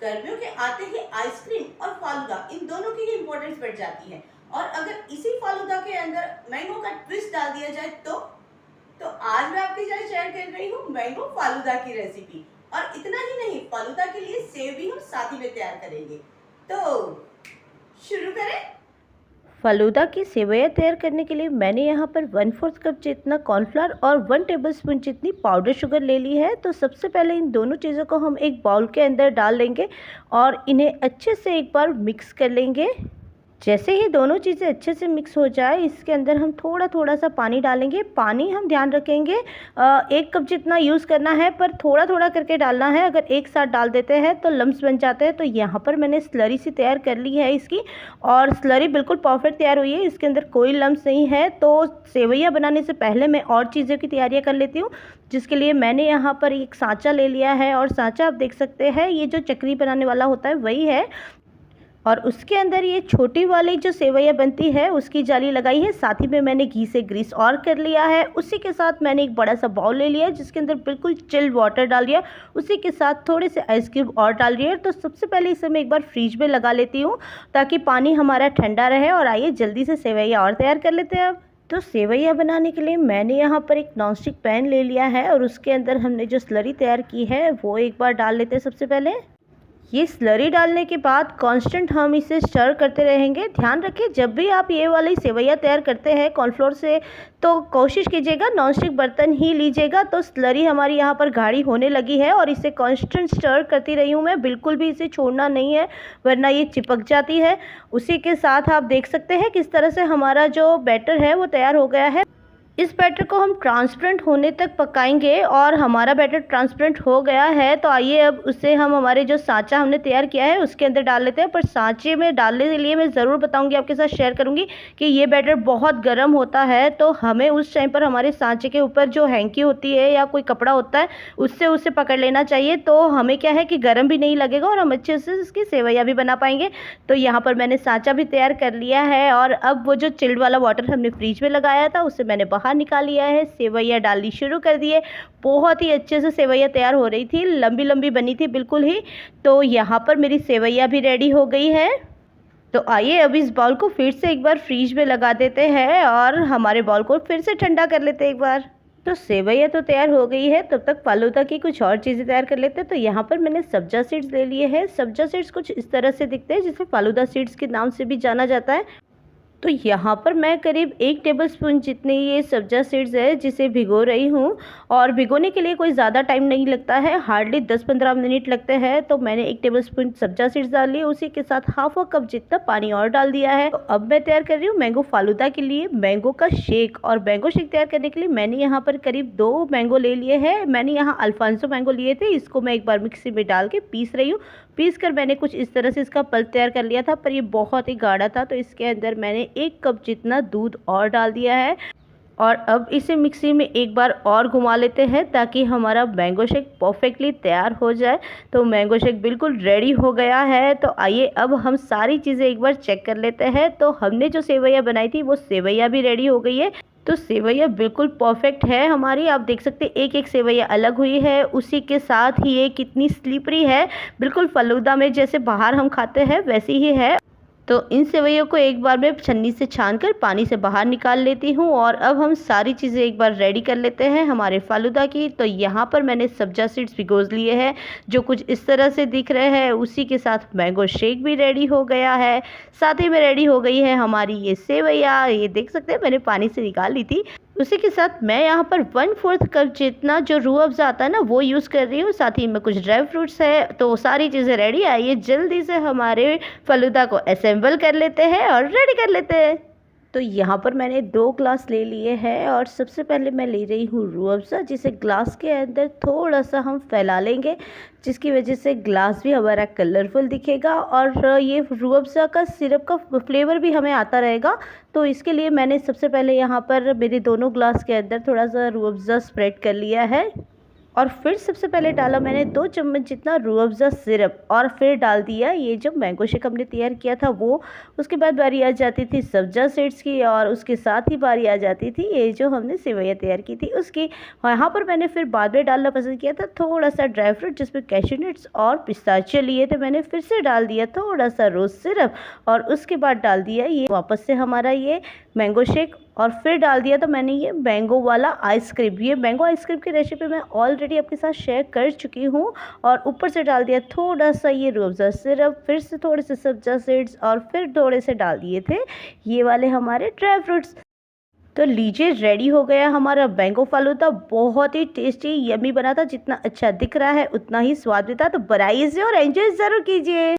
गर्मियों के आते ही आइसक्रीम और फालूदा इन दोनों की ही इम्पोर्टेंस बढ़ जाती है। और अगर इसी फालूदा के अंदर मैंगो का ट्विस्ट डाल दिया जाए तो आज मैं आपके साथ शेयर कर रही हूँ मैंगो फालूदा की रेसिपी। और इतना ही नहीं, फालूदा के लिए सेव भी हम साथ ही में तैयार करेंगे। तो शुरू करें। फालूदा की सेवइयाँ तैयार करने के लिए मैंने यहाँ पर 1/4 कप जितना कॉर्नफ्लावर और 1 टेबलस्पून जितनी पाउडर शुगर ले ली है। तो सबसे पहले इन दोनों चीज़ों को हम एक बाउल के अंदर डाल लेंगे और इन्हें अच्छे से एक बार मिक्स कर लेंगे। जैसे ही दोनों चीज़ें अच्छे से मिक्स हो जाए, इसके अंदर हम थोड़ा थोड़ा सा पानी डालेंगे। पानी हम ध्यान रखेंगे 1 कप जितना यूज़ करना है, पर थोड़ा थोड़ा करके डालना है। अगर एक साथ डाल देते हैं तो लम्स बन जाते हैं। तो यहाँ पर मैंने स्लरी सी तैयार कर ली है इसकी, और स्लरी बिल्कुल परफेक्ट तैयार हुई है, इसके अंदर कोई लम्स नहीं है। तो सेवइयाँ बनाने से पहले मैं और चीज़ों की तैयारियाँ कर लेती हूँ, जिसके लिए मैंने यहाँ पर एक सांचा ले लिया है। और सांचा आप देख सकते हैं, ये जो चकरी बनाने वाला होता है वही है। और उसके अंदर ये छोटी वाली जो सेवइयाँ बनती है उसकी जाली लगाई है। साथ ही में मैंने घी से ग्रीस और कर लिया है। उसी के साथ मैंने एक बड़ा सा बाउल ले लिया है, जिसके अंदर बिल्कुल चिल्ड वाटर डाल दिया। उसी के साथ थोड़े से आइस क्यूब और डाल रही है। तो सबसे पहले इसे मैं एक बार फ्रीज में लगा लेती हूँ, ताकि पानी हमारा ठंडा रहे। और आइए जल्दी से सेवइयाँ और तैयार कर लेते हैं। अब तो सेवइयाँ बनाने के लिए मैंने यहाँ पर एक नॉनस्टिक पैन ले लिया है, और उसके अंदर हमने जो स्लरी तैयार की है वो एक बार डाल लेते हैं। सबसे पहले ये स्लरी डालने के बाद कांस्टेंट हम इसे स्टर करते रहेंगे। ध्यान रखिए, जब भी आप ये वाली सेवइयाँ तैयार करते हैं कॉर्नफ्लोर से, तो कोशिश कीजिएगा नॉनस्टिक बर्तन ही लीजिएगा। तो स्लरी हमारी यहाँ पर गाढ़ी होने लगी है, और इसे कांस्टेंट स्टर करती रही हूँ मैं, बिल्कुल भी इसे छोड़ना नहीं है, वरना ये चिपक जाती है। उसी के साथ आप देख सकते हैं किस तरह से हमारा जो बैटर है वो तैयार हो गया है। इस बैटर को हम ट्रांसपेरेंट होने तक पकाएंगे, और हमारा बैटर ट्रांसपेरेंट हो गया है। तो आइए अब उसे हम हमारे जो सांचा हमने तैयार किया है उसके अंदर डाल लेते हैं। पर सांचे में डालने के लिए मैं ज़रूर बताऊंगी, आपके साथ शेयर करूंगी कि ये बैटर बहुत गर्म होता है। तो हमें उस टाइम पर हमारे सांचे के ऊपर जो हैंकी होती है या कोई कपड़ा होता है उससे उसे पकड़ लेना चाहिए। तो हमें क्या है कि गर्म भी नहीं लगेगा, और हम अच्छे से इसकी सेवइयाँ भी बना पाएंगे। तो यहाँ पर मैंने सांचा भी तैयार कर लिया है, और अब वो जो चिल्ड वाला वाटर हमने फ्रीज में लगाया था उसे मैंने बाहर निकाल लिया है। सेवइयाँ डालनी शुरू कर दिए। बहुत ही अच्छे से सेवइयाँ तैयार हो रही थी, लंबी लंबी बनी थी बिल्कुल ही। तो यहाँ पर मेरी सेवइयाँ भी रेडी हो गई है। तो आइए अब इस बाउल को फिर से एक बार फ्रीज में लगा देते हैं, और हमारे बाउल को फिर से ठंडा कर लेते हैं एक बार। तो सेवइयाँ तो तैयार हो गई है, तब तक फालूदा की कुछ और चीज़ें तैयार कर लेते हैं। तो यहाँ पर मैंने सब्जा सीड्स ले लिए हैं। सब्जा सीड्स कुछ इस तरह से दिखते हैं, जिसे फालूदा सीड्स के नाम से भी जाना जाता है। तो यहाँ पर मैं करीब 1 टेबलस्पून जितने ये सब्जा सीड्स है जिसे भिगो रही हूँ। और भिगोने के लिए कोई ज़्यादा टाइम नहीं लगता है, हार्डली 10-15 मिनट लगते हैं। तो मैंने 1 टेबलस्पून सब्जा सीड्स डाल लिए, उसी के साथ ½ कप जितना पानी और डाल दिया है। तो अब मैं तैयार कर रही हूँ मैंगो फालूदा के लिए मैंगो का शेक। और मैंगो शेक तैयार करने के लिए मैंने यहाँ पर करीब 2 मैंगो ले लिए हैं। मैंने यहाँ अल्फांसो मैंगो लिए थे, इसको मैं एक बार मिक्सी में डाल के पीस रही हूँ। पीस कर मैंने कुछ इस तरह से इसका पल्प तैयार कर लिया था, पर ये बहुत ही गाढ़ा था। तो इसके अंदर मैंने 1 कप जितना दूध और डाल दिया है, और अब इसे मिक्सी में एक बार और घुमा लेते हैं, ताकि हमारा मैंगो शेक परफेक्टली तैयार हो जाए। तो मैंगो शेक बिल्कुल रेडी हो गया है। तो आइए अब हम सारी चीज़ें एक बार चेक कर लेते हैं। तो हमने जो सेवइयाँ बनाई थी वो सेवइयाँ भी रेडी हो गई है। तो सेवइयाँ बिल्कुल परफेक्ट है हमारी, आप देख सकते हैं एक एक सेवइयाँ अलग हुई है। उसी के साथ ही ये कितनी स्लिपरी है, बिल्कुल फालूदा में जैसे बाहर हम खाते हैं वैसी ही है। तो इन सेवइयों को एक बार मैं छन्नी से छानकर पानी से बाहर निकाल लेती हूँ। और अब हम सारी चीज़ें एक बार रेडी कर लेते हैं हमारे फालूदा की। तो यहाँ पर मैंने सब्जा सीड्स भिगो लिए हैं, जो कुछ इस तरह से दिख रहे हैं। उसी के साथ मैंगो शेक भी रेडी हो गया है। साथ ही में रेडी हो गई है हमारी ये सेवइयाँ, ये देख सकते हैं मैंने पानी से निकाल ली थी। उसी के साथ मैं यहाँ पर 1/4 कप जितना जो रूह अफ़ज़ा आता है ना वो यूज़ कर रही हूँ। साथ ही में कुछ ड्राई फ्रूट्स है। तो सारी चीज़ें रेडी, आइए जल्दी से हमारे फालूदा को असेंबल कर लेते हैं और रेडी कर लेते हैं। तो यहाँ पर मैंने 2 ग्लास ले लिए हैं, और सबसे पहले मैं ले रही हूँ रूह अफ़ज़ा, जिसे ग्लास के अंदर थोड़ा सा हम फैला लेंगे, जिसकी वजह से ग्लास भी हमारा कलरफुल दिखेगा, और ये रूह अफ़ज़ा का सिरप का फ्लेवर भी हमें आता रहेगा। तो इसके लिए मैंने सबसे पहले यहाँ पर मेरे दोनों ग्लास के अंदर थोड़ा सा रूह अफ़ज़ा स्प्रेड कर लिया है। और फिर सबसे पहले डाला मैंने 2 चम्मच जितना रूह अफ़ज़ा सिरप और फिर डाल दिया ये जो मैंगो शेक हमने तैयार किया था वो। उसके बाद बारी आ जाती थी सब्ज़ा सीड्स की और उसके साथ ही बारी आ जाती थी ये जो हमने सेवइयाँ तैयार की थी उसकी। यहाँ पर मैंने फिर बाद में डालना पसंद किया था थोड़ा सा ड्राई फ्रूट जिसमें कैश्यू नट्स और पिस्ताचियो लिए थे मैंने। फिर से डाल दिया थोड़ा सा रोज़ सिरप और उसके बाद डाल दिया ये वापस से हमारा ये मैंगो शेक और फिर डाल दिया था मैंने ये मैंगो वाला आइसक्रीम। ये मैंगो आइसक्रीम की रेसिपी मैं ऑलरेडी आपके साथ शेयर कर चुकी हूँ। और ऊपर से डाल दिया थोड़ा सा ये रूह अफ़ज़ा सिरप, फिर से थोड़े से सब्ज़ा सीड्स और फिर थोड़े से डाल दिए थे ये वाले हमारे ड्राई फ्रूट्स। तो लीजिए रेडी हो गया हमारा मैंगो फालूदा। बहुत ही टेस्टी यम्मी बना था, जितना अच्छा दिख रहा है उतना ही स्वाद भी था। तो बनाइए इसे और एंजॉय ज़रूर कीजिए।